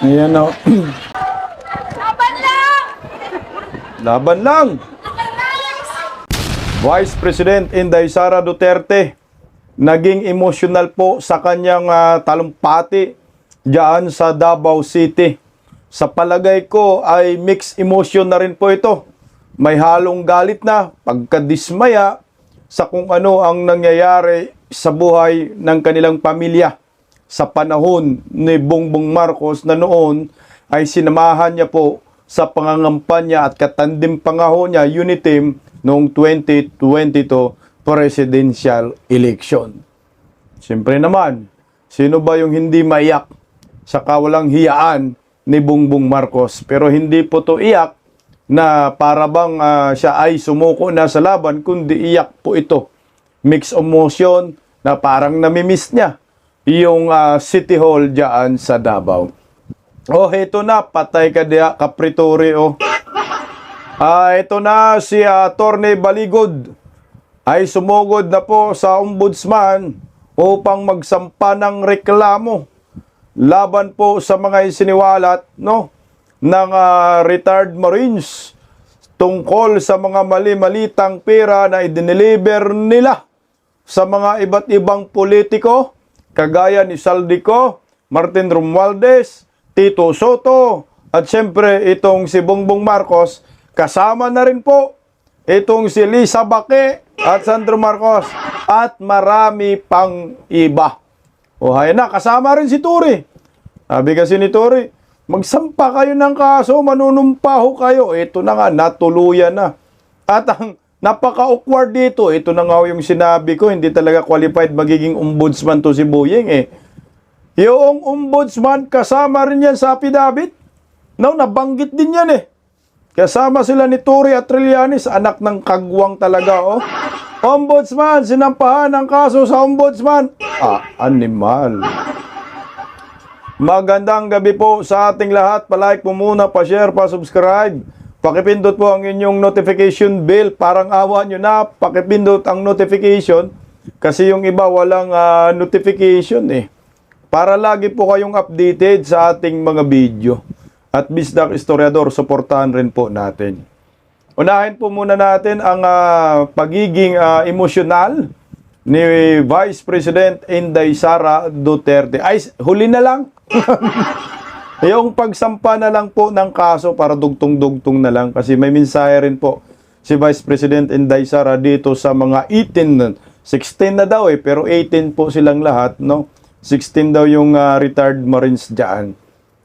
Ayan o. Laban lang! Laban lang! Vice President Inday Sara Duterte naging emotional po sa kanyang talumpati diyan sa Davao City. Sa palagay ko ay mixed emotion na rin po ito. May halong galit na, pagkadismaya sa kung ano ang nangyayari sa buhay ng kanilang pamilya sa panahon ni Bongbong Marcos na noon ay sinamahan niya po sa pangangampanya at katandim pangaho niya unit team noong 2022 presidential election. Siyempre naman, sino ba yung hindi maiyak sa kawalang hiyaan ni Bongbong Marcos? Pero hindi po to iyak na para bang siya ay sumuko na sa laban, kundi iyak po ito. Mixed emotion na parang namimiss niya yung City Hall dyan sa Davao. Oh, ito na, patay ka diya, Kaprituri, oh. Ito na si Atty. Baligod ay sumugod na po sa ombudsman upang magsampa ng reklamo laban po sa mga isiniwalat ng retired Marines tungkol sa mga mali-malitang pera na idineliver nila sa mga iba't ibang politiko kagaya ni Saldico, Martin Romualdez, Tito Soto at siyempre itong si Bongbong Marcos. Kasama na rin po itong si Lisa Baque at Sandro Marcos at marami pang iba. O hay na, kasama rin si Turi. Sabi kasi ni Turi, magsampa kayo ng kaso, manunumpaho kayo. Ito na nga, natuluyan na. At ang napaka-awkward dito, ito na nga yung sinabi ko, hindi talaga qualified magiging ombudsman to si Boyeng eh. Yung ombudsman, kasama rin yan sa affidavit. No, nabanggit din yan eh. Kasama sila ni Turi at Trillanes, anak ng kagwang talaga, oh. Ombudsman, sinampahan ng kaso sa ombudsman. Animal. Magandang gabi po sa ating lahat. Palike po muna, pa-share, pa-subscribe. Pakipindot po ang inyong notification bell. Parang awa nyo na, pakipindot ang notification. Kasi yung iba walang notification eh. Para lagi po kayong updated sa ating mga video. At Bisdak Historiador, suportahan rin po natin. Unahin po muna natin ang pagiging emosyonal ni Vice President Inday Sara Duterte. Ay, huli na lang. Yung pagsampa na lang po ng kaso para dugtong-dugtong na lang. Kasi may mensahe rin po si Vice President Inday Sara dito sa mga 18, 16 na daw eh, pero 18 po silang lahat, no? 16 daw yung retired Marines dyan.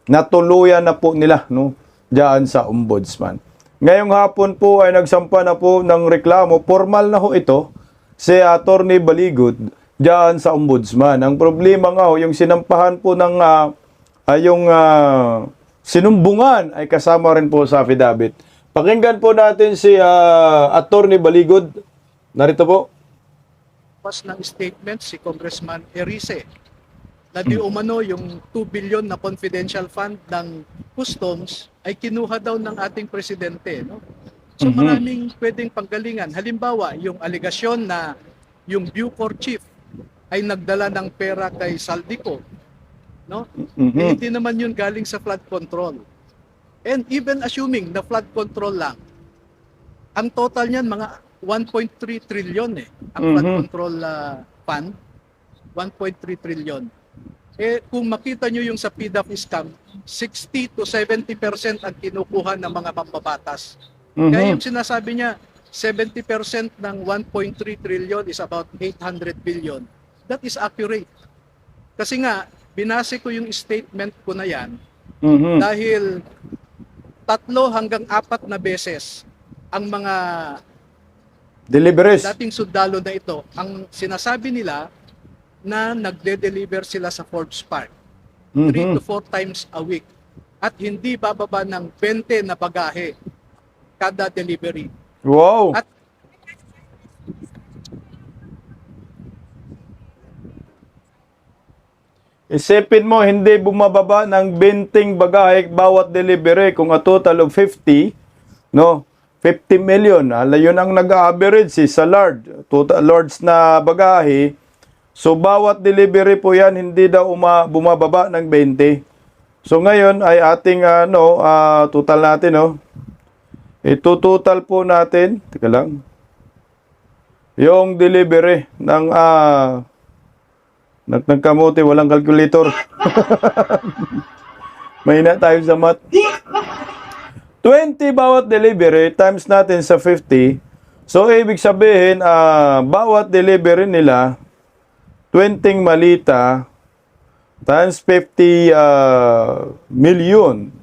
Natuluyan na po nila, no, diyan sa ombudsman. Ngayong hapon po ay nagsampa na po ng reklamo, formal na ho ito, si Atty. Baligod diyan sa ombudsman. Ang problema nga ho, yung sinampahan po ng sinumbungan ay kasama rin po sa affidavit. Pakinggan po natin si Atty. Baligod. Narito po. Pas ng statement si Congressman Erice na di umano yung 2 billion na confidential fund ng customs ay kinuha daw ng ating presidente, no? So maraming pwedeng panggalingan. Halimbawa, yung alegasyon na yung Bucor chief ay nagdala ng pera kay Saldico, no? Eh, hindi naman yun galing sa flood control. And even assuming na flood control lang, ang total niyan mga 1.3 trillion eh. Ang flood control fund, 1.3 trillion. Eh, kung makita nyo yung sa PDAF scam, 60 to 70% ang kinukuha ng mga mambabatas. Kaya yung sinasabi niya, 70% ng 1.3 trillion is about 800 billion. That is accurate. Kasi nga, binase ko yung statement ko na yan dahil 3 hanggang 4 na beses ang mga Deliveries. dating sundalo na ito, ang sinasabi nila na nagde-deliver sila sa Forbes Park 3 to 4 times a week at hindi bababa ng 20 na bagahe kada delivery. Wow! At Isipin mo, hindi bumababa ng 20 bagahe bawat delivery kung a total of 50, no? 50 million. Yun ang nag-average sa large. Total large na bagahe. So, bawat delivery po yan, hindi daw bumababa ng 20. So, ngayon ay ating, total natin, no? Itutotal po natin, teka lang, yung delivery ng, nagkamote, walang calculator. Mahina tayo sa math. 20 bawat delivery times natin sa 50. So, ibig sabihin, bawat delivery nila, 20 malita times 50 million.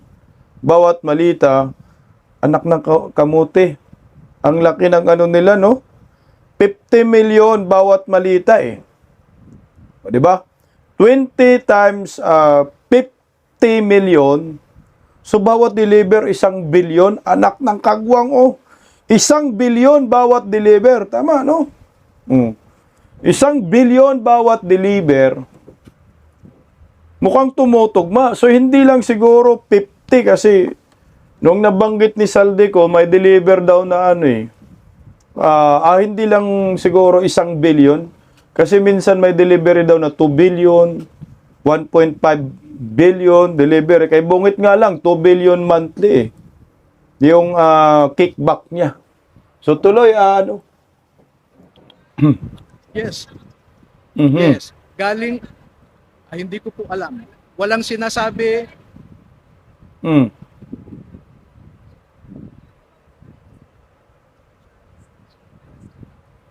Bawat malita, anak ng kamuti. Ang laki ng ano nila, no? 50 million bawat malita eh. O, di ba? 20 times 50 million. So, bawat deliver, 1 billion. Anak ng kagwang, oh. 1 billion bawat deliver. Tama, no? 1 billion bawat deliver. Mukhang tumutugma. So, hindi lang siguro 50 kasi nung nabanggit ni Saldico, may deliver daw na ano eh. Hindi lang siguro 1 billion. Kasi minsan may delivery daw na 2 billion, 1.5 billion delivery. Kay bungit nga lang, 2 billion monthly eh. Yung kickback niya. So tuloy, Yes. Mhm. Yes. Galing, hindi ko po alam. Walang sinasabi, Mm.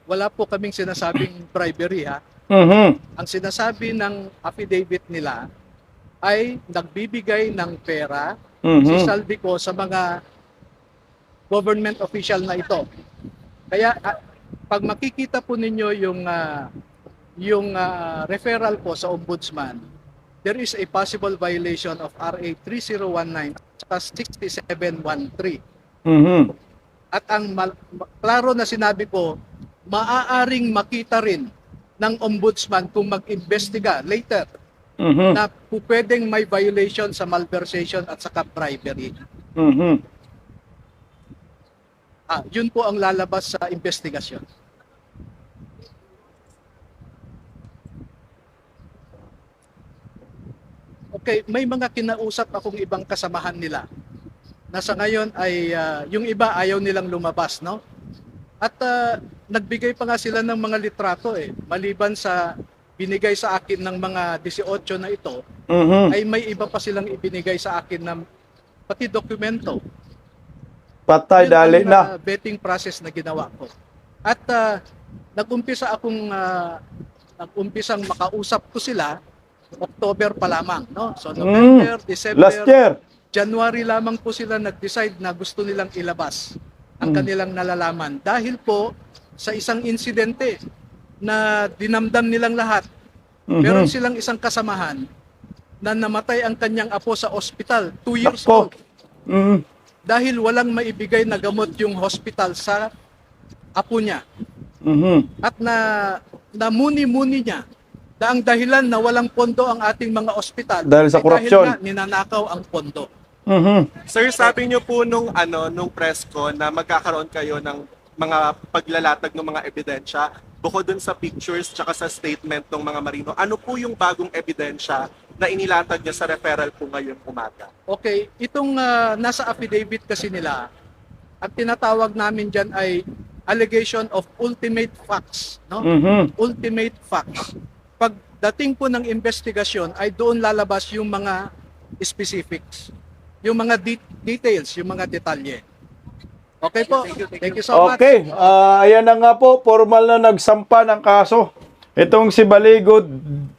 wala po kaming sinasabing bribery ha. Mhm. Ang sinasabi ng affidavit nila ay nagbibigay ng pera si Mhm. Saldico sa mga government official na ito. Kaya pag makikita po ninyo yung referral po sa ombudsman, there is a possible violation of RA 3019 at 6713. Mhm. At ang klaro na sinabi ko, maaaring makita rin ng ombudsman kung mag-imbestiga later Mhm. na pwedeng may violation sa malversation at saka bribery. Mhm. Yun po ang lalabas sa investigasyon. Okay, may mga kinausap akong ibang kasamahan nila na sa ngayon ay yung iba ayaw nilang lumabas, no? At nagbigay pa nga sila ng mga litrato eh. Maliban sa binigay sa akin ng mga 18 na ito, Mhm. ay may iba pa silang ibinigay sa akin ng pati dokumento. Patay, Yun dali ang, na. vetting process na ginawa ko. At nag-umpisang makausap ko sila October pa lamang, no? So November, December, Last year. January lamang po sila nag-decide na gusto nilang ilabas ang kanilang nalalaman dahil po sa isang insidente na dinamdam nilang lahat. Meron silang isang kasamahan na namatay ang kanyang apo sa ospital, 2 years Ako. old. Mhm. Dahil walang maibigay na gamot yung hospital sa apo niya. Mhm. At namuni-muni niya na ang dahilan na walang pondo ang ating mga ospital Dahil sa korupsyon. dahil nga ninanakaw ang pondo. Mhm. Sir, sabi niyo po nung press ko na magkakaroon kayo ng mga paglalatag ng mga ebidensya bukod dun sa pictures tsaka sa statement ng mga marino. Ano po yung bagong ebidensya na inilatag niya sa referral po ngayon umaga? Okay, itong nasa affidavit kasi nila, ang tinatawag namin dyan ay allegation of ultimate facts, no? Mhm. Ultimate facts. Pagdating po ng investigasyon ay doon lalabas yung mga specifics, yung mga details, yung mga detalye. Okay po. Thank you so much. Okay, ayan na nga po, formal na nagsampa ng kaso. Itong si Baligod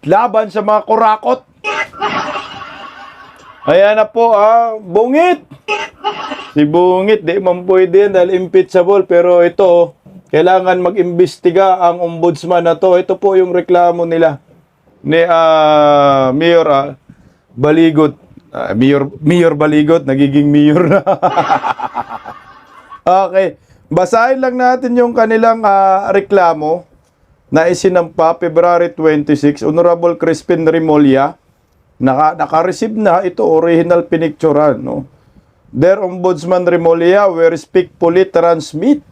laban sa mga kurakot. Ayan na po, Bungit. Si Bungit, di man pwede yan dahil impeachable. Pero ito, kailangan mag-imbestiga ang ombudsman na to. Ito po yung reklamo nila ni Mayor Baligod. Mayor Baligod, nagiging mayor na. Okay. Basahin lang natin yung kanilang reklamo na isinampa February 26. Honorable Crispin Remulla. Naka-receive na ito, original pinicturan. No? Dear Ombudsman Remulla, we respectfully transmit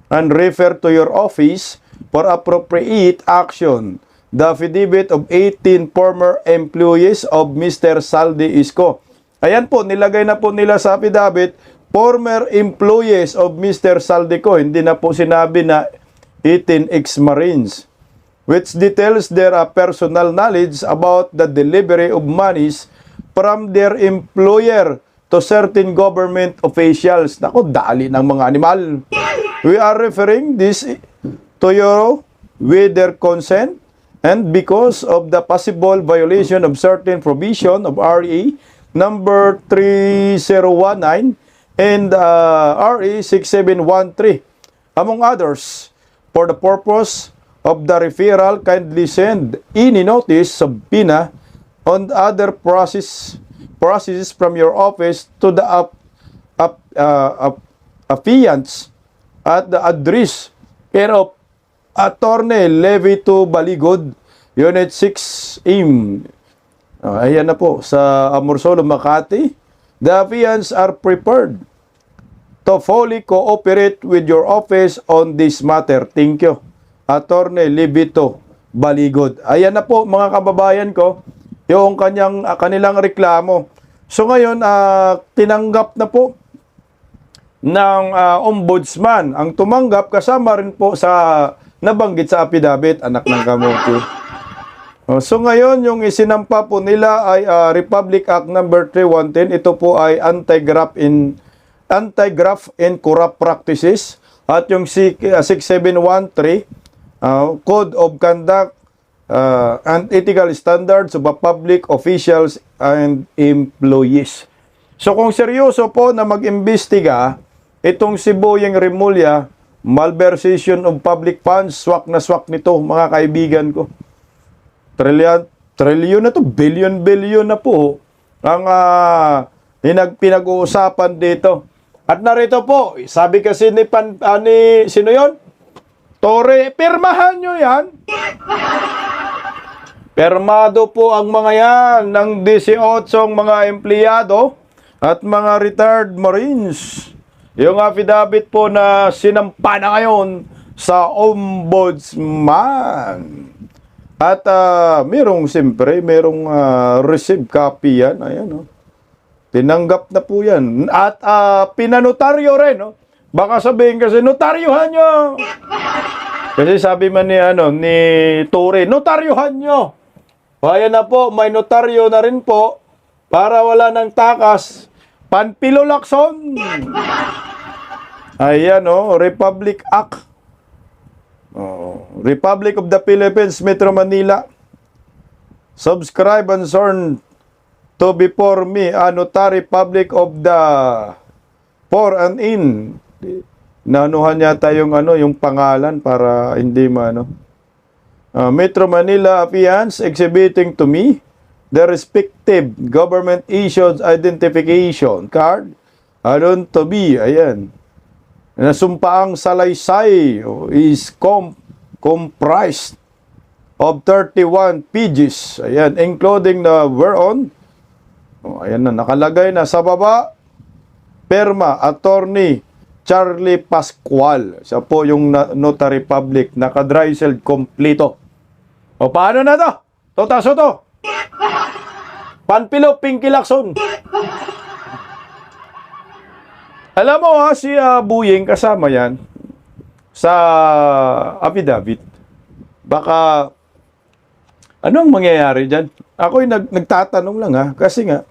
and refer to your office for appropriate action the affidavit of 18 former employees of Mr. Saldi Isko. Ayan po, nilagay na po nila sa affidavit, former employees of Mr. Saldico. Hindi na po sinabi na 18 ex-Marines, which details their personal knowledge about the delivery of monies from their employer to certain government officials. Nako, dali ng mga animal. We are referring this to you with their consent and because of the possible violation of certain provision of RE number 3019 and RE 6713, among others, for the purpose of the referral, kindly send any notice subpoena on other processes from your office to the affiants at the address care of Attorney Levito Baligod, Unit 6 IM. Ayan na po, sa Amorsolo, Makati. The affiants are prepared to fully cooperate with your office on this matter. Thank you, Attorney Levito Baligod. Ayan na po, mga kababayan ko, yung kanilang reklamo. So ngayon, tinanggap na po ng ombudsman. Ang tumanggap, kasama rin po sa nabanggit sa affidavit, anak ng kamote. So ngayon, yung isinampa po nila ay Republic Act number 3110. Ito po ay anti-graft and corrupt practices. At yung 6713, Code of Conduct and Ethical Standards of Public Officials and Employees. So kung seryoso po na mag-imbestiga, itong si Boyeng Rimulya, malversation of public funds, swak na swak nito, mga kaibigan ko. Trilyon na to, billion na po ang pinag-uusapan dito. At narito po, sabi kasi ni sino yon? Tore, pirmahan nyo yan. Permado po ang mga yan ng 18 mga empleyado at mga retired Marines. Yung affidavit po na sinampa na ngayon sa ombudsman. At merong receive copy yan. Ayan, tinanggap na po yan. At pinanotaryo rin. Baka sabihin kasi, notaryohan nyo. Kasi sabi man ni Tore, notaryohan nyo. Ayan na po, may notaryo na rin po para wala ng takas. Panpilo Lacson. Ayan, Republic Act. Republic of the Philippines, Metro Manila. Subscribe and sworn to before me, a notary public of the for and in. Nanuhan yata yung yung pangalan para hindi Metro Manila affiants exhibiting to me the respective government issued identification card alone to be, ayan, nasumpaang salaysay is comprised of 31 pages, ayan, including the whereon, ayan na, nakalagay na sa baba, perma, Attorney Charlie Pascual. Siya po yung notary public, naka-dry sealed kompleto. O paano na to? Totaso to. Panpilo, Pinky Lacson. Alam mo si Buying kasama yan sa affidavit. Baka anong mangyayari dyan? Ako'y nagtatanong lang kasi nga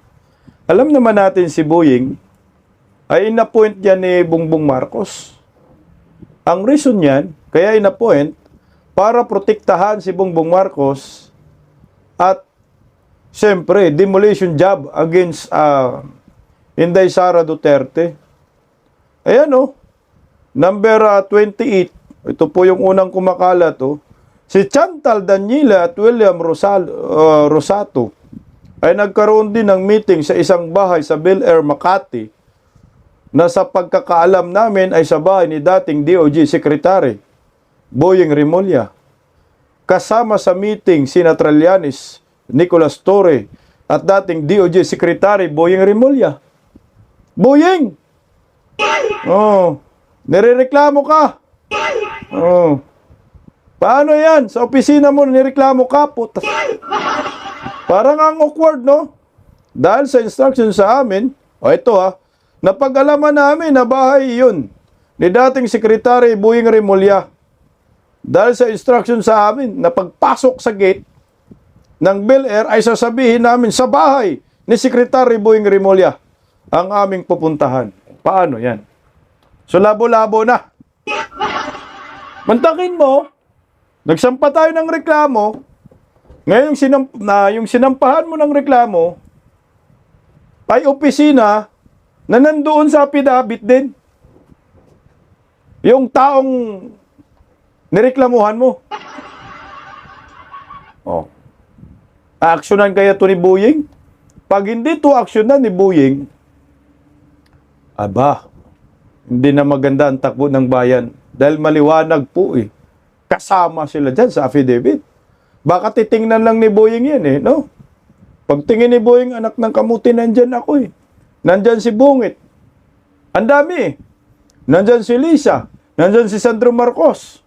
alam naman natin si Buying ay in-appoint yan ni Bongbong Marcos. Ang reason yan, kaya in-appoint, para protektahan si Bongbong Marcos at siyempre, demolition job against Inday Sara Duterte. Ayan number 28. Ito po yung unang kumakalat. Si Chantal Daniela at William Rosato ay nagkaroon din ng meeting sa isang bahay sa Bel Air, Makati, na sa pagkakaalam namin ay sa bahay ni dating DOJ Secretary Boyeng Rimulya. Kasama sa meeting sina Trillanes, Nicolas Torre at dating DOJ Secretary Boyeng Rimulya. Boyeng! Nirereklamo ka. Paano yan? Sa opisina mo, nireklamo ka po. Parang ang awkward, no? Dahil sa instruction sa amin, ito napag-alaman namin na bahay yun ni dating Secretary Boying Remulla. Dahil sa instruction sa amin na pagpasok sa gate ng Bel Air ay sasabihin namin sa bahay ni Secretary Boying Remulla ang aming pupuntahan. Paano yan? So labo-labo na. Mantakin mo, nagsampa tayo ng reklamo, ngayon yung sinampahan mo ng reklamo ay opisina na nandoon sa affidavit din. Yung taong nireklamuhan mo. Aaksyonan kaya to ni Boying? Pag hindi to aksyonan ni Boying, hindi na maganda ang takbo ng bayan. Dahil maliwanag po kasama sila dyan sa affidavit. Baka titingnan lang ni Boying yan no? Pagtingin ni Boying, anak ng kamuti, nandyan ako Nandyan si Bungit. Ang dami Nandyan si Lisa. Nandyan si Sandro Marcos.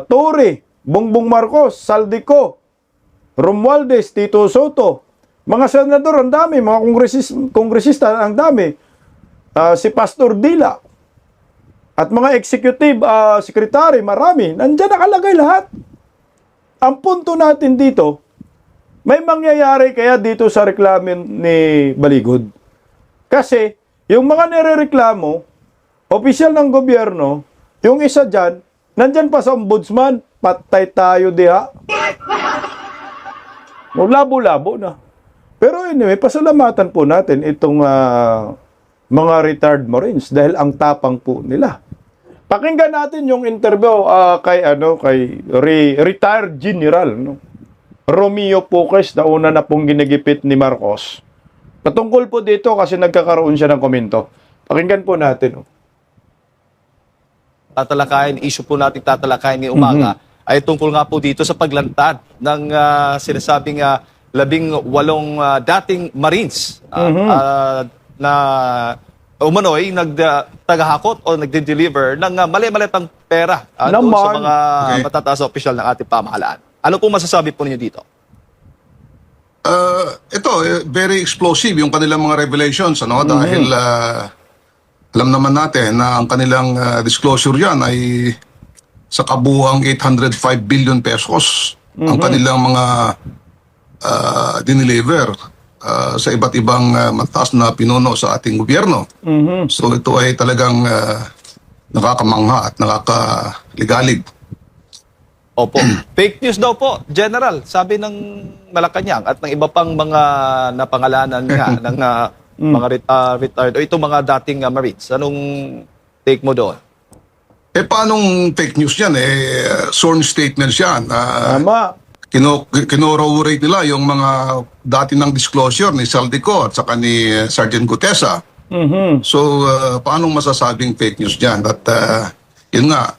Torre, Bongbong Marcos, Saldico, Romualdez, Tito Soto. Mga senador, ang dami. Mga kongresista, ang dami. Si Pastor Dila. At mga executive secretary, marami. Nandyan nakalagay lahat. Ang punto natin dito, may mangyayari kaya dito sa reklamo ni Baligod. Kasi, yung mga nirereklamo, opisyal ng gobyerno, yung isa dyan, nandyan pa sa ombudsman, patay tayo diha. Labo-labo na. Pero anyway, pasalamatan po natin itong mga retired Marines dahil ang tapang po nila. Pakinggan natin yung interview kay retired General Romeo Puques na una na pong ginigipit ni Marcos. Patungkol po dito kasi nagkakaroon siya ng komento. Pakinggan po natin. Issue po natin tatalakayin ngayong umaga ay tungkol nga po dito sa paglantad ng sinasabing 18 dating Marines na umano'y nagtagahakot o nagde-deliver ng mali-malitang pera doon sa mga matataas na opisyal ng ating pamahalaan. Ano po masasabi po ninyo dito? Ito, very explosive yung kanilang mga revelations, dahil alam naman natin na ang kanilang disclosure yan ay sa kabuuang 805 billion pesos ang kanilang mga dineliver sa iba't ibang mataas na pinuno sa ating gobyerno. So ito ay talagang nakakamangha at nakakaligalig. Opo. Fake news daw po, General, sabi ng Malacanang at ng iba pang mga napangalanan nga ng mga retired o itong mga dating Marines. Anong take mo doon? Paanong fake news yan? Sworn statements yan. Tama. Kinorroborate nila yung mga dati ng disclosure ni Saldico at saka ni Sergeant Gutesa. So, paanong masasabing fake news dyan? At yun nga,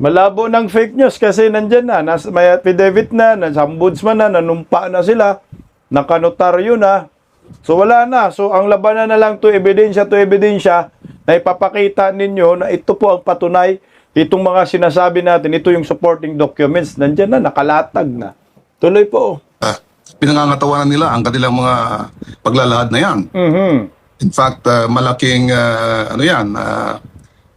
malabo ng fake news kasi nandyan na, may affidavit na, nasa ombudsman na, nanumpa na sila, nakanotaryo na. So wala na. So ang labanan na lang to ebidensya na ipapakita ninyo na ito po ang patunay, itong mga sinasabi natin, ito yung supporting documents, nandyan na, nakalatag na. Tuloy po. pinangangatawanan nila ang kanilang mga paglalahad na yan. In fact, malaking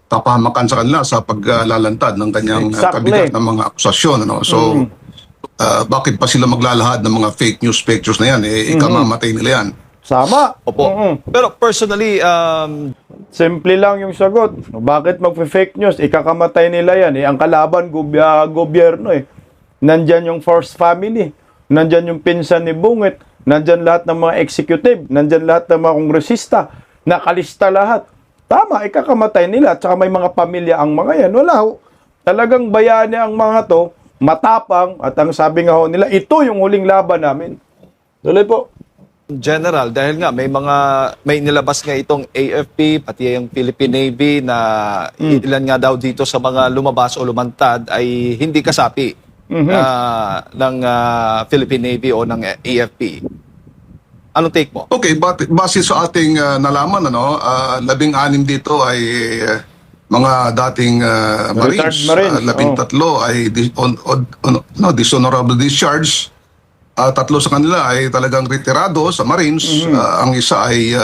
kapahamakan sa kanila sa paglalantad ng kanyang kabigat ng mga akusasyon. So, bakit pa sila maglalahad ng mga fake news na yan? Ikamamatay nila yan. Sama. Opo. Pero personally, simple lang yung sagot. Bakit mag-fake news? Ikakamatay nila yan. Ang kalaban, gobyerno Nandyan yung first family. Nandyan yung pinsan ni Bungit. Nandyan lahat ng mga executive. Nandyan lahat ng mga kongresista. Nakalista lahat. Tama, ikakamatay nila. At saka may mga pamilya ang mga yan. Wala ho. Talagang bayani ang mga to. Matapang. At ang sabi nga ho nila, ito yung huling laban namin. Tuloy po. General, dahil nga may nilabas nga itong AFP pati yung Philippine Navy na ilan nga daw dito sa mga lumabas o lumantad ay hindi kasapi ng Philippine Navy o ng AFP. Anong take mo? Okay, base sa ating nalaman, 16 dito ay mga dating Retired Marines. Marines, 13 ay dishonorable discharge. 3 sa kanila ay talagang retirado sa Marines. Ang isa ay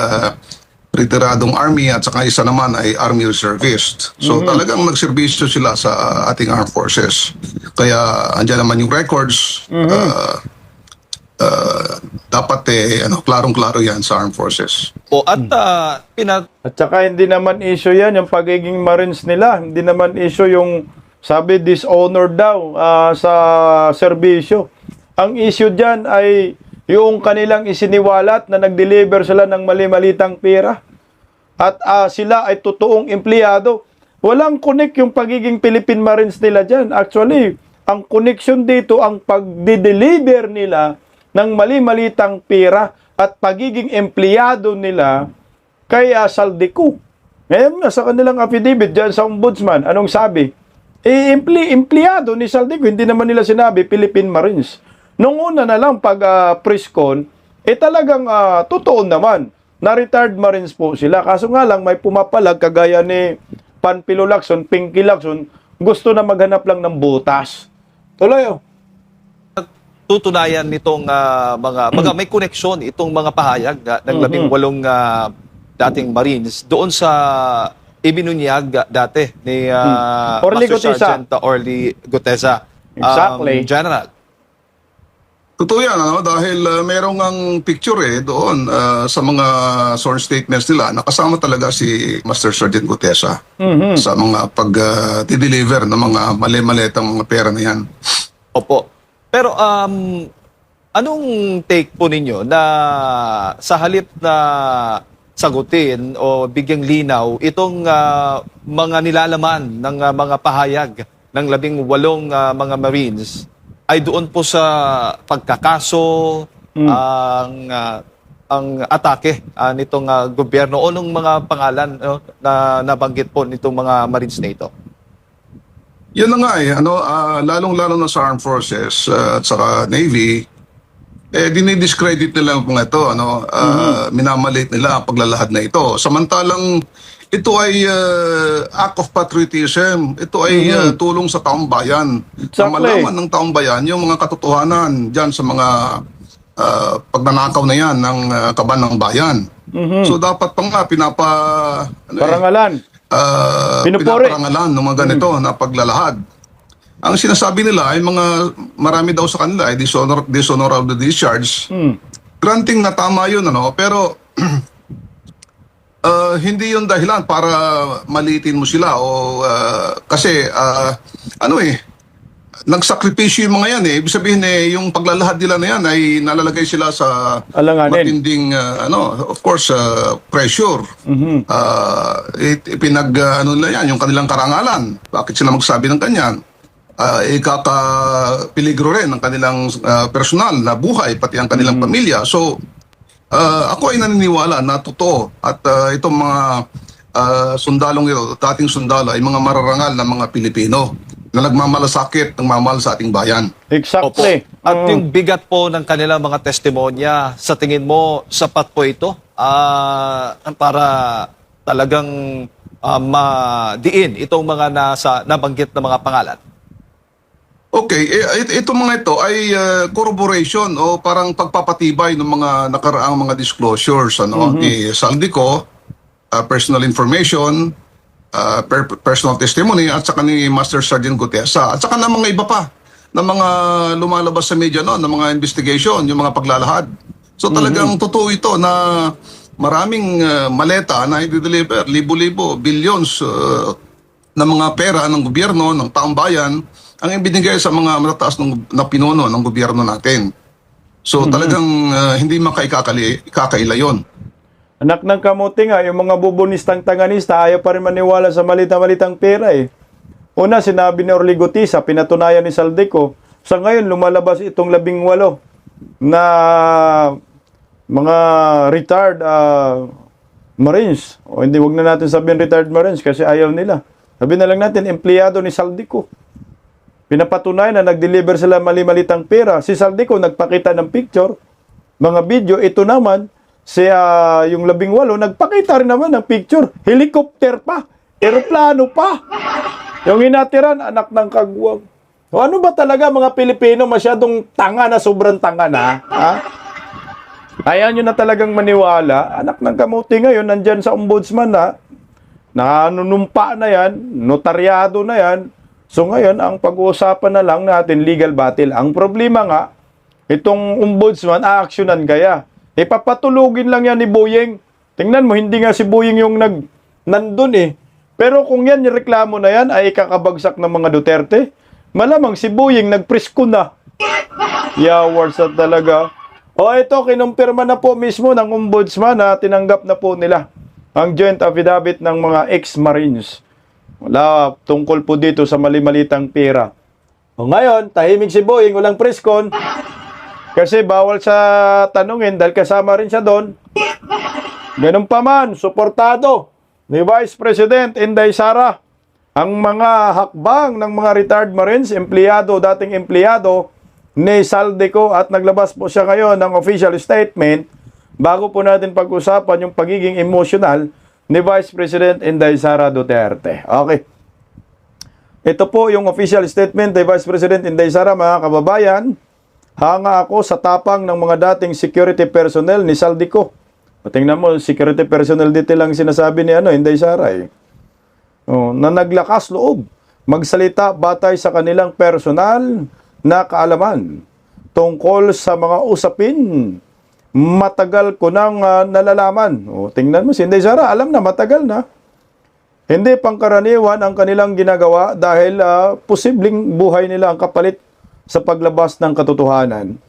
retiradong Army at saka isa naman ay Army Reservist. So talagang nagserbisyo sila sa ating armed forces. Kaya andyan naman yung records. Dapat klarong-klaro yan sa armed forces. Po, at At saka hindi naman issue yan, yung pagiging Marines nila. Hindi naman issue yung, sabi, dishonor daw sa serbisyo. Ang issue dyan ay yung kanilang isiniwalat na nag-deliver sila ng mali-malitang pera. At sila ay totoong empleyado. Walang connect yung pagiging Philippine Marines nila dyan. Actually, ang connection dito, ang pag-deliver nila ng mali-malitang pera at pagiging empleyado nila kay Saldico. Ngayon, sa kanilang affidavit dyan sa ombudsman, anong sabi? Empleyado ni Saldico, hindi naman nila sinabi Philippine Marines. Nung una na lang pag press-con, talagang totoo naman na retired Marines po sila. Kaso nga lang may pumapalag kagaya ni Panpilo Lacson, Pinky Lacson, gusto na maghanap lang ng butas. Tuloy tutunayan nitong mga may koneksyon itong mga pahayag ng 18 dating Marines doon sa ibinunyag dati ni Orly Master Gutesa. Sergeant Orly Gutesa. Exactly. General. Totoo yan, dahil merong ang picture doon sa mga sworn statements nila, nakasama talaga si Master Sergeant Gutesa sa mga pag-deliver ng mga mali-malitang mga pera na yan. Opo. Pero anong take po ninyo na sa halip na sagutin o bigyang linaw itong mga nilalaman ng mga pahayag ng 18 mga Marines ay doon po sa pagkakaso ang atake nitong gobyerno o nung mga pangalan na nabanggit po nitong mga Marines na ito? Yan na nga lalong-lalo na sa armed forces at saka Navy, dinidiscredit nila po ito, minamalit nila ang paglalahad na ito. Samantalang ito ay act of patriotism. Ito ay tulong sa taong bayan. Exactly. Na malaman ng taong bayan yung mga katotohanan dyan sa mga pagnanakaw na yan ng kaban ng bayan. So dapat pa nga parangalan. Pinupuri. pinaparangalan ng mga ganito na paglalahad. Ang sinasabi nila ay marami daw sa kanila ay dishonorable discharge. Granting na tama yun, pero hindi yun dahilan para maliitin mo sila o kasi nagsakripisyo yung mga yan Ibig sabihin yung paglalahad nila na yan ay nalalagay sila sa Alanganin. matinding of course pressure. Nila yan yung kanilang karangalan. Bakit sila magsabi ng ganyan? Ikakapiligro rin ang kanilang personal na buhay pati ang kanilang pamilya. So ako ay naniniwala na totoo at itong mga sundalong ito, dating sundalo ay mga mararangal na mga Pilipino na nagmamalasakit ng mamahal sa ating bayan. Exactly. Opo. At yung bigat po ng kanilang mga testimonya, sa tingin mo, sapat po ito para talagang madiin itong mga nabanggit na mga pangalan? Okay, itong mga ito ay corroboration o parang pagpapatibay ng mga nakaraang mga disclosures ni Saldico, personal information, personal testimony at saka ni Master Sergeant Gutesa at saka ng mga iba pa na mga lumalabas sa media ng mga investigation, yung mga paglalahad. So talagang totoo ito na maraming maleta na i-deliver, libo-libo, billions na mga pera ng gobyerno, ng taong bayan ang ibinigay sa mga matataas na pinuno ng gobyerno natin. So talagang hindi makaila yun. Anak ng kamuti nga, yung mga bubunistang tanganista, ayaw pa rin maniwala sa malita-malitang pera Una, sinabi ni Orly Gutesa, pinatunayan ni Saldico. Sa ngayon, lumalabas itong 18 na mga retired Marines. O hindi, wag na natin sabihin retired Marines kasi ayaw nila. Sabihin na lang natin, empleyado ni Saldico. Pinapatunayan na nag-deliver sila mali-malitang pera. Si Saldico nagpakita ng picture, mga video. Ito naman, yung 18, nagpakita rin naman ng picture. Helicopter pa. Eroplano pa. Yung hinatiran, anak ng kagwang. O ano ba talaga mga Pilipino, masyadong tanga na, sobrang tanga na? Ha? Ayaw nyo na talagang maniwala. Anak ng kamuti ngayon, nandyan sa ombudsman na, nanunumpa na yan, notaryado na yan. So ngayon, ang pag-uusapan na lang natin, legal battle. Ang problema nga, itong ombudsman, aaksyonan kaya. Ipapatulugin lang yan ni Boyeng. Tingnan mo, hindi nga si Boyeng yung nandun eh. Pero kung yan, yung reklamo na yan, ay kakabagsak ng mga Duterte, malamang si Boyeng nagpresko na. Yawards na talaga. O ito, kinumpirma na po mismo ng ombudsman na tinanggap na po nila ang joint affidavit ng mga ex-marines. Wala tungkol po dito sa mali-malitang pera. O ngayon, tahimik si Boyeng, walang preskon. Kasi bawal sa tanungin dahil kasama rin siya doon. Ganun pa man, suportado ni Vice President Inday Sara ang mga hakbang ng mga retired Marines, dating empleyado ni Saldico, at naglabas po siya ngayon ng official statement bago po natin pag-usapan yung pagiging emotional ni Vice President Inday Sara Duterte. Okay. Ito po yung official statement ni Vice President Inday Sara, mga kababayan. Hanga ako sa tapang ng mga dating security personnel ni Saldico. Tingnan mo, security personnel dito lang sinasabi ni Inday Sara eh. Na naglakas loob magsalita batay sa kanilang personal na kaalaman tungkol sa mga usapin matagal ko nang nalalaman. Tingnan mo, si Inday Sara, alam na, matagal na. Hindi pangkaraniwan ang kanilang ginagawa dahil posibleng buhay nila ang kapalit sa paglabas ng katotohanan.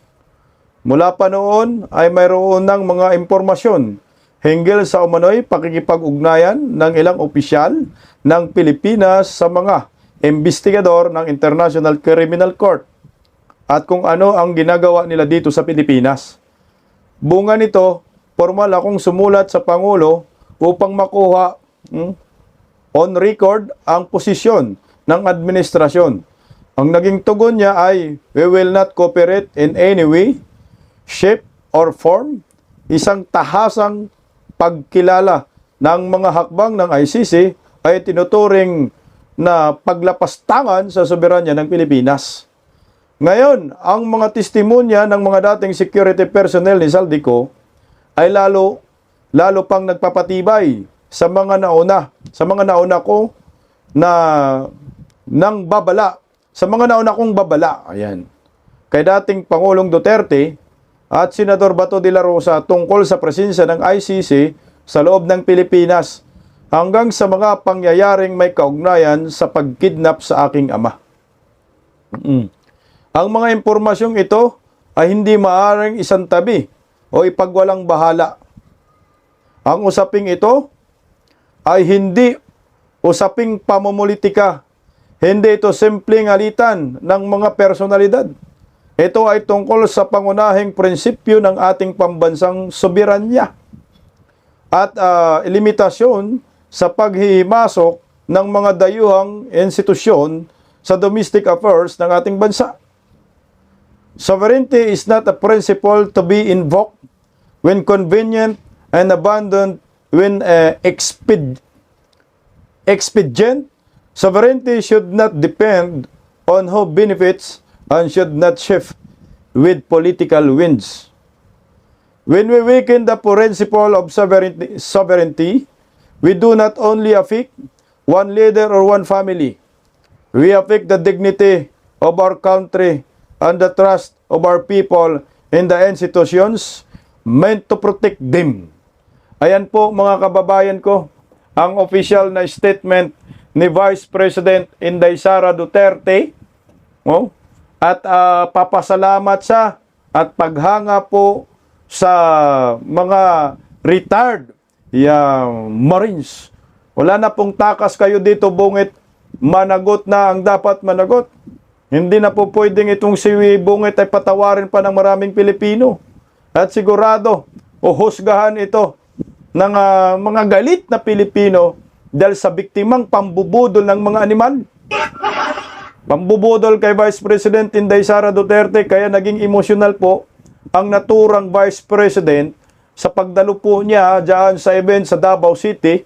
Mula pa noon ay mayroon ng mga impormasyon hinggil sa umano'y pakikipag-ugnayan ng ilang opisyal ng Pilipinas sa mga investigador ng International Criminal Court at kung ano ang ginagawa nila dito sa Pilipinas. Bunga nito, formal akong sumulat sa Pangulo upang makuha on record ang posisyon ng administrasyon. Ang naging tugon niya ay, we will not cooperate in any way, shape, or form. Isang tahasang pagkilala ng mga hakbang ng ICC ay tinuturing na paglapastangan sa soberanya ng Pilipinas. Ngayon, ang mga testimonya ng mga dating security personnel ni Saldico ay lalo pang nagpapatibay sa mga nauna ko na nang babala. Sa mga nauna kong babala, ayan, kay dating Pangulong Duterte at Senador Bato de la Rosa tungkol sa presensya ng ICC sa loob ng Pilipinas hanggang sa mga pangyayaring may kaugnayan sa pagkidnap sa aking ama. Ang mga impormasyong ito ay hindi maaaring isantabi o ipagwalang bahala. Ang usaping ito ay hindi usaping pamumulitika. Hindi ito simpleng alitan ng mga personalidad. Ito ay tungkol sa pangunahing prinsipyo ng ating pambansang soberanya at limitasyon sa paghihimasok ng mga dayuhang institusyon sa domestic affairs ng ating bansa. Sovereignty is not a principle to be invoked when convenient and abandoned when expedient. Sovereignty should not depend on who benefits and should not shift with political winds. When we weaken the principle of sovereignty, we do not only affect one leader or one family. We affect the dignity of our country and the trust of our people in the institutions meant to protect them. Ayan po mga kababayan ko, ang official na statement ni Vice President Inday Sara Duterte. At papasalamat siya at paghanga po sa mga retired Marines. Wala na pong takas kayo dito, Bungit. Managot na ang dapat managot. Hindi na po pwedeng itong si Bungit ay patawarin pa ng maraming Pilipino. At sigurado, uhusgahan ito ng mga galit na Pilipino dahil sa biktimang pambubudol ng mga animal. Pambubudol kay Vice President Inday Sara Duterte, kaya naging emotional po ang naturang Vice President sa pagdalo po niya dyan sa event sa Davao City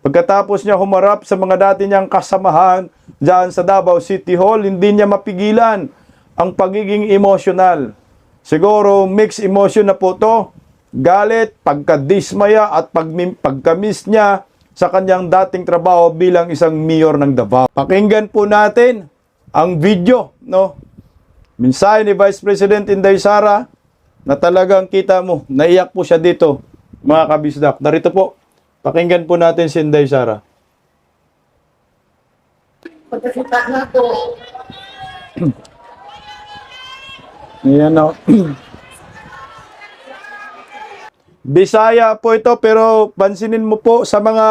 Pagkatapos niya humarap sa mga dati niyang kasamahan dyan sa Davao City Hall, hindi niya mapigilan ang pagiging emotional. Siguro mixed emotion na po to. Galit, pagkadismaya at pagkamiss niya sa kanyang dating trabaho bilang isang mayor ng Davao. Pakinggan po natin ang video, no? Mensahe ni Vice President Inday Sara na talagang kita mo, naiyak po siya dito, mga kabisdak. Narito po, pakinggan po natin si Inday Sara. Pagkakita na po, Ayan o. Bisaya po ito, pero pansinin mo po sa mga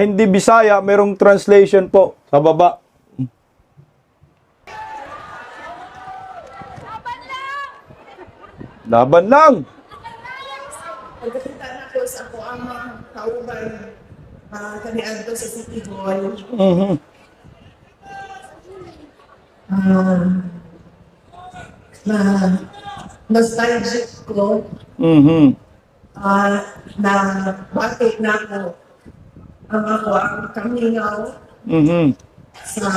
hindi Bisaya, merong translation po sa baba. Laban lang! pagkakita na po sa ako ang mga kauban kanian to sa City Hall. Mhm. Na nostalgic ko Mhm. na bakit na ako ang kamingaw Mhm. sa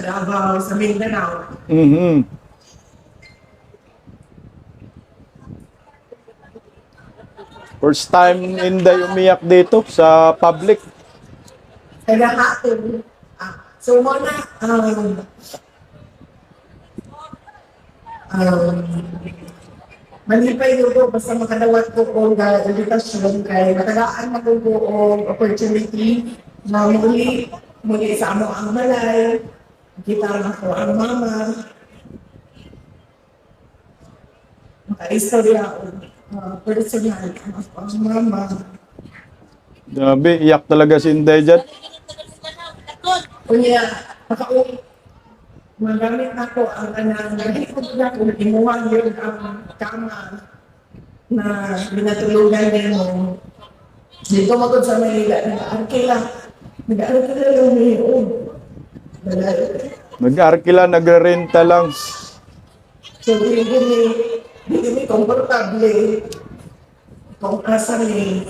Davao, sa Mindanao. Mhm. First time Inday umiyak dito sa public. Kaya hapon. So muna, malipay ko basta makadawat ko kung edukasyon kay matagaan na ko opportunity na muli sa amo ang balay, kita na ko ang mama, maka-istorya o personal ang mama. Grabe, iyak talaga si Inday dyan. Kunya, magamit ako ang kanang nahikot na kung imuwang yun ang kama na binatulugan din mo. Dito magod sa Manila, nag-arkila lang ngayon. Nag-arkila, nagre-renta lang. So, hindi komportable kung asa ni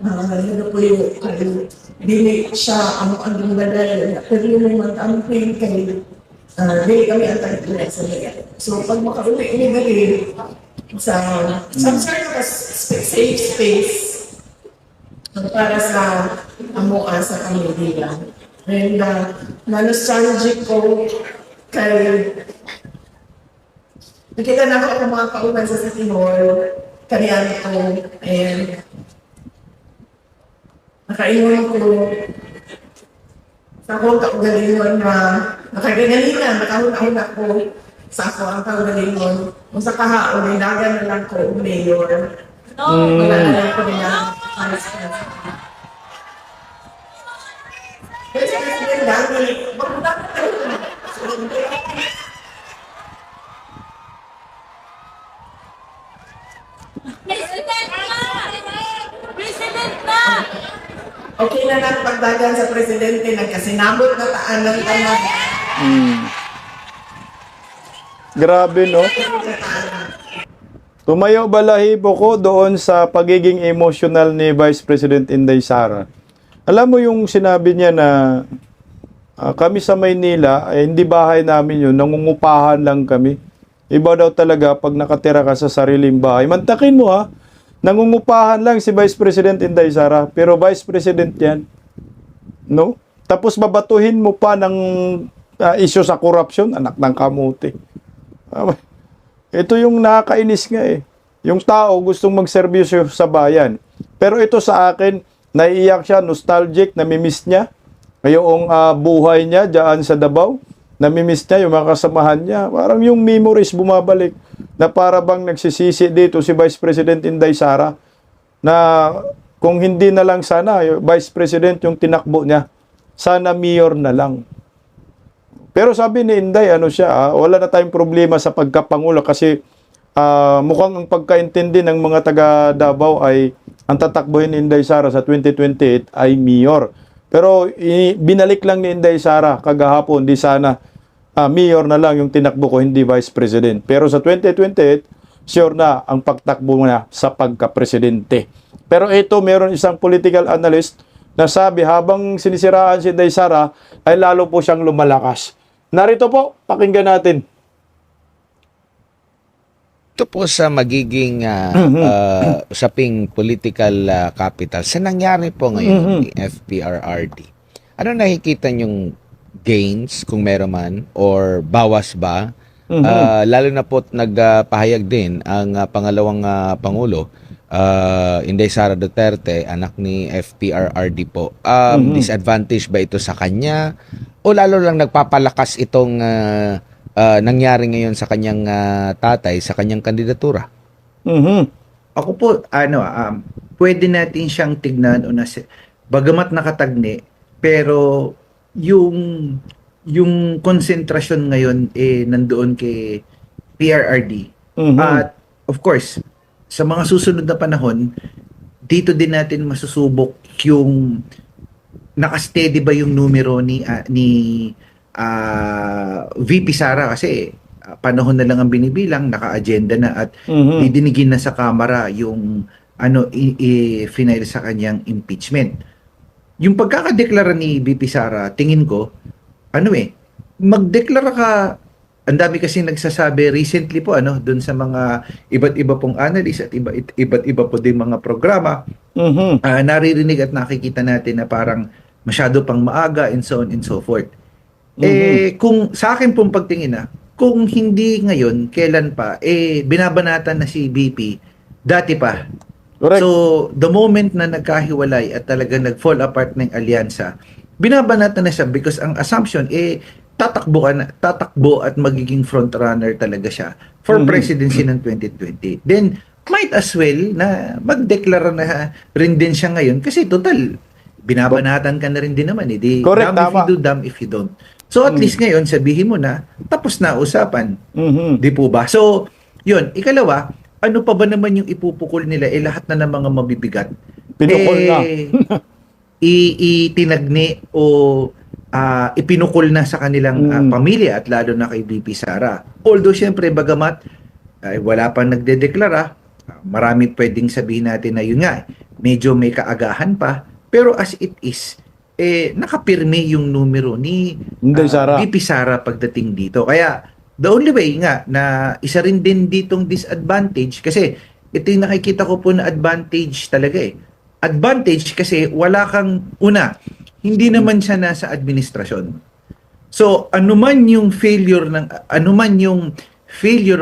nagapuyo kayo. Dili siya ang badal. Pero yung mag-amping kayo. Dili kami ang tagpilay sa liya. So, pag makauli ni dali sa some sort of a safe space para sa amoa sa Pamilya. And na-nostalgic ko kay nakita na ako ang mga kauban sa City Hall, kaniyan ko, and nakaiwan ko sa akong kaugalingon na nakagalingan, nakahunahon ako sa ako ang kaugalingon. Kung sa kahaon, ay dagan na lang ko mayor. Wala na lang ko nila. Kasi yung dami, magpunta ko tayo. President na! President na! Okay na lang pagdagan sa presidente, nagkasinabot na taan ng tanong. Grabe, no? Tumayo balahibo ko doon sa pagiging emotional ni Vice President Inday Sara. Alam mo yung sinabi niya na kami sa Maynila, hindi bahay namin yun, nangungupahan lang kami. Iba daw talaga pag nakatira ka sa sariling bahay. Mantakin mo ha, nangungupahan lang si Vice President Inday Sara, pero Vice President yan. No? Tapos babatuhin mo pa ng issue sa corruption, anak ng kamuti. Ito yung nakakainis nga eh. Yung tao gustong magserbisyo sa bayan. Pero ito sa akin, naiiyak siya, nostalgic, namimiss niya. Ngayong buhay niya dyan sa Davao, namimiss niya yung mga kasamahan niya. Parang yung memories bumabalik na para bang nagsisisi dito si Vice President Inday Sara na kung hindi na lang sana Vice President yung tinakbo niya, sana mayor na lang. Pero sabi ni Inday, wala na tayong problema sa pagkapangulo kasi mukhang ang pagkaintindi ng mga taga Davao ay ang tatakbuhin ni Inday Sara sa 2028 ay mayor. Pero binalik lang ni Inday Sara kagahapon, di sana mayor na lang yung tinakbo ko, hindi vice president. Pero sa 2028, sure na ang pagtakbo niya sa pagka-presidente. Pero ito, meron isang political analyst na sabi habang sinisiraan si Inday Sara ay lalo po siyang lumalakas. Narito po, pakinggan natin. Ito po sa magiging usaping political capital. Sa nangyari po ngayon ni FPRRD, ano nakikita niyong gains kung meron man or bawas ba? Lalo na po nagpahayag din ang pangalawang Pangulo, Inday Sara Duterte, anak ni FPRRD po. Disadvantage ba ito sa kanya? O lalo lang nagpapalakas itong nangyari ngayon sa kanyang tatay, sa kanyang kandidatura? Ako po, pwede natin siyang tignan o bagamat nakatagne, pero yung konsentrasyon ngayon nandoon kay PRRD. At of course, sa mga susunod na panahon, dito din natin masusubok yung nakasteady ba yung numero ni VP Sara, kasi panahon na lang ang binibilang, naka-agenda na at didinigin na sa Kamara yung i-final sa kanyang impeachment. Yung pagkakadeklara ni VP Sara, tingin ko, magdeklara ka. Ang dami kasi nagsasabi recently po doon sa mga iba't iba pong analyst at iba't iba po din mga programa. Naririnig at nakikita natin na parang masyado pang maaga and so on and so forth. Kung sa akin pong pagtingin kung hindi ngayon, kailan pa, binabanatan na si VP, dati pa. Correct. So, the moment na nagkahiwalay at talagang nag-fall apart ng alyansa, binabanatan na siya because ang assumption, tatakbo at magiging frontrunner talaga siya for presidency ng 2020. Then, might as well na magdeklara na rin din siya ngayon kasi total, binabanatan ka na rin din naman. Correct, Damn if tama. you do, damn if you don't. So at least ngayon, sabihin mo na, tapos na usapan. Di po ba? So, yun. Ikalawa, ano pa ba naman yung ipupukol nila? Lahat na ng mga mabibigat. Pinukol na. Itinagni o ipinukol na sa kanilang pamilya at lalo na kay VP Sara. Although, syempre, bagamat wala pang nagdedeklara, marami pwedeng sabihin natin na yun nga, medyo may kaagahan pa. Pero as it is, nakapirme yung numero ni Inday Sara. VP Sara pagdating dito. Kaya, the only way nga na isa rin din ditong disadvantage, kasi ito yung nakikita ko po na advantage talaga Advantage kasi wala kang, hindi naman siya nasa administrasyon. So, anuman yung failure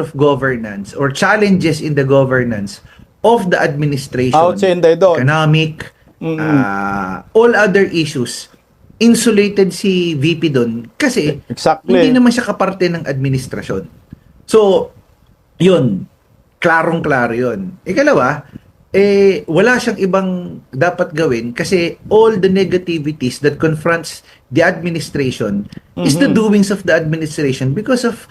of governance or challenges in the governance of the administration, Out si Inday doon. economic, all other issues, insulated si VP doon kasi Exactly. hindi naman siya kaparte ng administrasyon. So, yun. Klarong-klaro yun. Ikalawa, wala siyang ibang dapat gawin kasi all the negativities that confronts the administration is the doings of the administration because of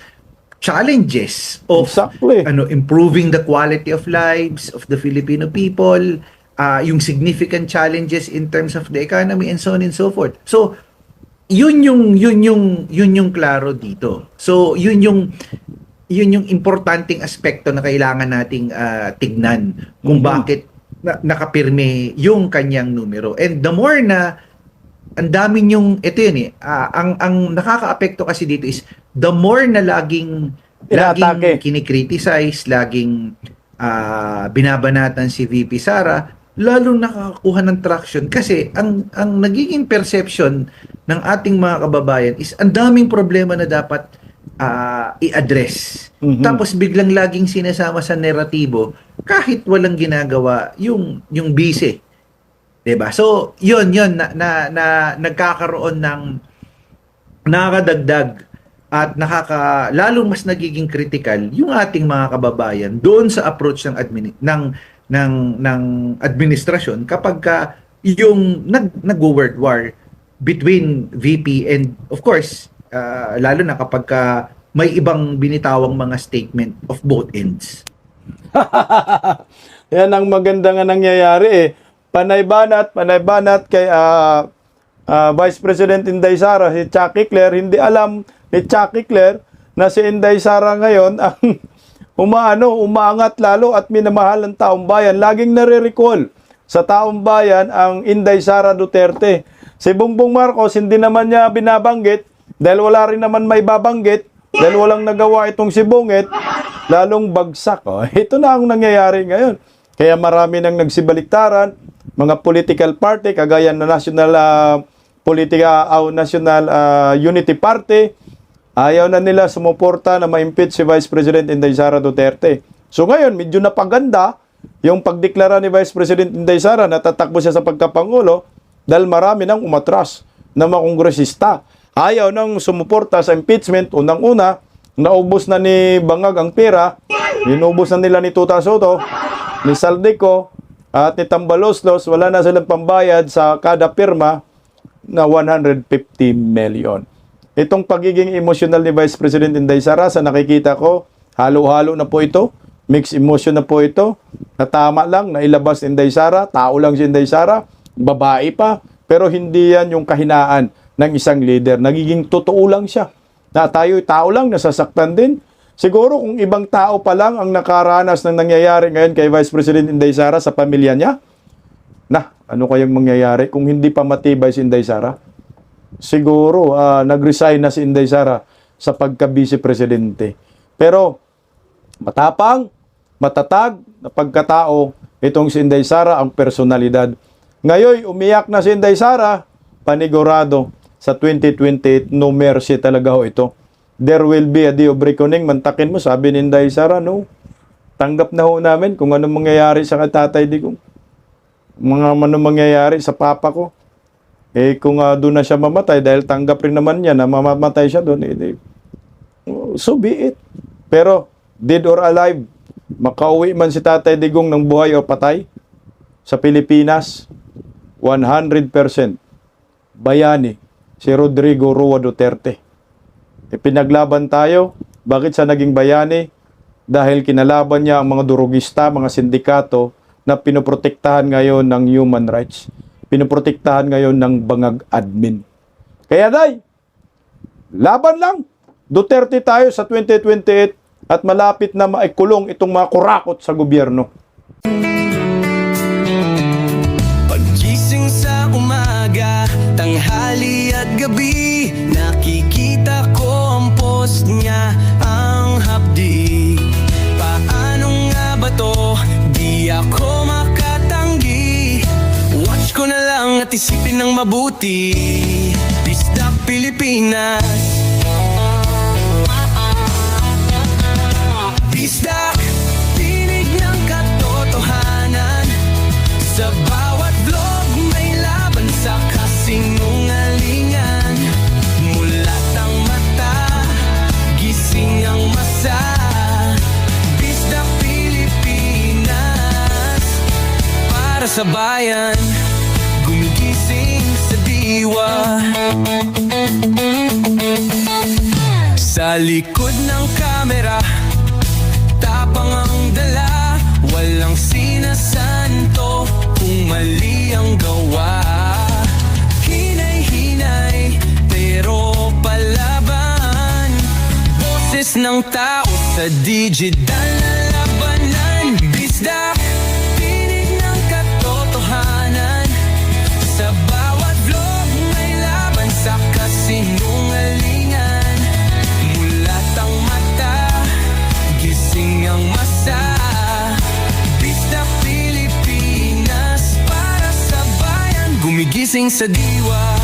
challenges of Exactly. improving the quality of lives of the Filipino people, yung significant challenges in terms of the economy and so on and so forth. So, yun yung klaro dito. So, yun yung importanteng aspekto na kailangan nating tignan kung bakit nakapirme yung kanyang numero. And the more na ang daming yung ito yun ang nakakaapekto kasi dito is the more na laging Inaatake. kinikriticize, laging binabanatan si VP Sara, lalong nakakakuha ng traction kasi ang nagiging perception ng ating mga kababayan is ang daming problema na dapat i-address. Tapos biglang laging sinasama sa naratibo kahit walang ginagawa yung bise. 'Di ba? So, yun na nagkakaroon ng nakakadagdag at lalong mas nagiging critical yung ating mga kababayan doon sa approach ng administrasyon kapag yung nag-world war between VP and of course lalo na kapag may ibang binitawang mga statement of both ends. Yan ang maganda nga nangyayari Panay-banat kay Vice President Inday Sara, si Chucky Claire. Hindi alam ni Chucky Claire na si Inday Sara ngayon ang umaangat lalo at minamahal ng taong bayan. Laging nare-recall sa taong bayan ang Inday Sara Duterte. Si Bongbong Marcos hindi naman niya binabanggit dahil wala rin naman may babanggit dahil walang nagawa itong si Bungit, lalong bagsak. Oh, ito na ang nangyayari ngayon. Kaya marami nang nagsibaliktaran, mga political party kagaya ng National National Unity Party, ayaw na nila sumuporta na ma-impeach si Vice President Inday Sara Duterte. So ngayon, medyo napaganda yung pagdeklara ni Vice President Inday Sara na tatakbo siya sa pagkapangulo dahil marami nang umatras na mga kongresista. Ayaw nang sumuporta sa impeachment. Unang-una, naubos na ni Bangag ang pera. Inubos na nila ni Tuta Soto, ni Saldico, at ni Tambaloslos. Wala na silang pambayad sa kada pirma na 150 million. Itong pagiging emotional ni Vice President Inday Sara, sa nakikita ko, halo-halo na po ito. Mixed emotion na po ito. Na tama lang, nailabas ni Inday Sara. Tao lang si Inday Sara. Babae pa. Pero hindi yan yung kahinaan ng isang leader. Nagiging totoo lang siya. Na tayo'y tao lang, nasasaktan din. Siguro kung ibang tao pa lang ang nakaranas ng nangyayari ngayon kay Vice President Inday Sara sa pamilya niya, ano kayang mangyayari kung hindi pa matibay si Inday Sara? Siguro nag-resign na si Inday Sara sa pagka-vice presidente. Pero matapang, matatag na pagkatao itong si Inday Sara, ang personalidad. Ngayon, umiyak na si Inday Sara, panigurado sa 2028, no mercy talaga ho ito. There will be a day of reckoning. Mantakin mo, sabi ni Inday Sara, no. Tanggap na ho namin kung anong mangyayari sa Tatay Digong. Anong mangyayari sa papa ko. Kung doon na siya mamatay, dahil tanggap rin naman niya na mamamatay siya doon, so be it. Pero, dead or alive, makauwi man si Tatay Digong ng buhay o patay, sa Pilipinas, 100% bayani si Rodrigo Roa Duterte. Pinaglaban tayo. Bakit siya naging bayani? Dahil kinalaban niya ang mga durugista, mga sindikato na pinoprotektahan ngayon ng human rights. Pinoprotektahan ngayon ng bangag admin. Kaya day, laban lang. Duterte tayo sa 2028 at malapit na maikulong itong mga kurakot sa gobyerno. Paggising sa umaga, tanghali at gabi, nakikita ko ang post niya, ang hapdi. Paano nga ba to? Di ako makatanggi. Watch ko na lang at isipin ng mabuti. Disdak Pilipinas. Disdak, tinig ng katotohanan. Sa bawat vlog may laban sa kasinungalingan. Mulat ang mata, gising ang masa. Disdak Pilipinas, para sa bayan, gumigising sa diwa. Sa likod ng kamera, tapang ang dala, walang sinasanto kung mali ang gawa. Hinay-hinay, pero palaban. Boses ng tao sa digital na labanan. Disdak, tinig ng katotohanan. Sa bawat vlog may laban sa kasinungalingan. Mulat ang mata, gising ang masa. Disdak Pilipinas, para sa bayan, gumigising sa diwa.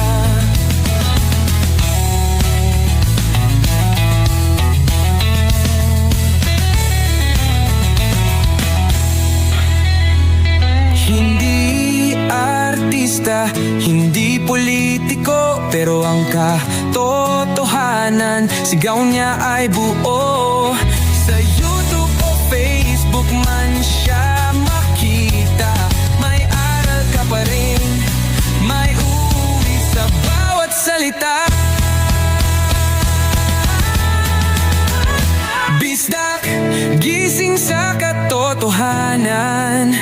Hindi artista, hindi politiko, pero ang katotohanan, sigaw niya ay buo. Sa YouTube o Facebook man siya makita, may aral ka pa rin, may uwi sa bawat salita. Bisdak, gising sa katotohanan.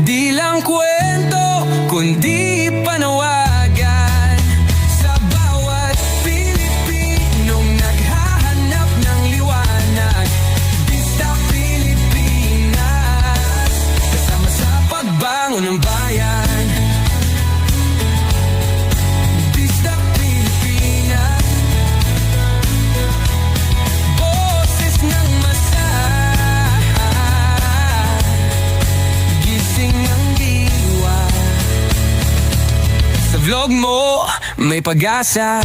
Di lang kwento, kundi panawagan. Sa bawat Pilipinong naghahanap ng liwanag. Bisdak Pilipinas. vlog mo may pag-asa.